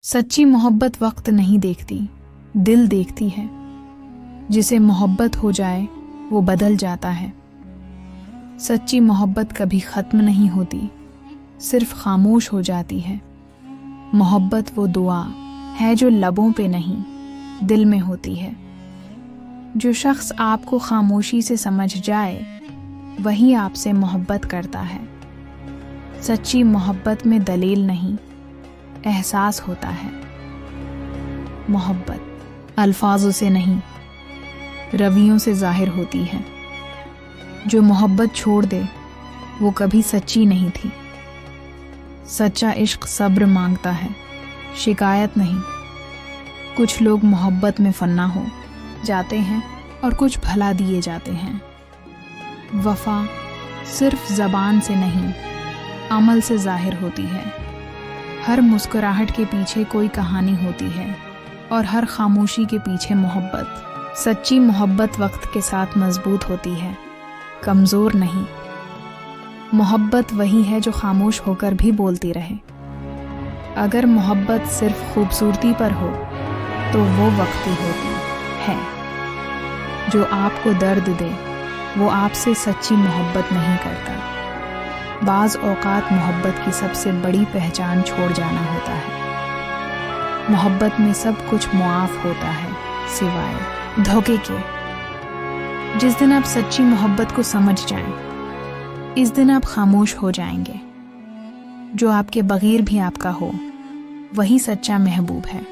सच्ची मोहब्बत वक्त नहीं देखती, दिल देखती है। जिसे मोहब्बत हो जाए वो बदल जाता है। सच्ची मोहब्बत कभी ख़त्म नहीं होती, सिर्फ खामोश हो जाती है। मोहब्बत वो दुआ है जो लबों पे नहीं, दिल में होती है। जो शख्स आपको खामोशी से समझ जाए वही आपसे मोहब्बत करता है। सच्ची मोहब्बत में दलील नहीं, एहसास होता है। मोहब्बत अल्फाजों से नहीं, रवियों से जाहिर होती है। जो मोहब्बत छोड़ दे वो कभी सच्ची नहीं थी। सच्चा इश्क सब्र मांगता है, शिकायत नहीं। कुछ लोग मोहब्बत में फन्ना हो जाते हैं और कुछ भला दिए जाते हैं। वफा सिर्फ ज़बान से नहीं, अमल से जाहिर होती है। हर मुस्कुराहट के पीछे कोई कहानी होती है और हर खामोशी के पीछे मोहब्बत। सच्ची मोहब्बत वक्त के साथ मजबूत होती है, कमज़ोर नहीं। मोहब्बत वही है जो खामोश होकर भी बोलती रहे। अगर मोहब्बत सिर्फ खूबसूरती पर हो तो वो वक्ती होती है। जो आपको दर्द दे वो आपसे सच्ची मोहब्बत नहीं करता। बाज़ औक़ात मोहब्बत की सबसे बड़ी पहचान छोड़ जाना होता है। मोहब्बत में सब कुछ मुआफ़ होता है सिवाय धोखे के। जिस दिन आप सच्ची मोहब्बत को समझ जाएं, इस दिन आप खामोश हो जाएंगे। जो आपके बगैर भी आपका हो वही सच्चा महबूब है।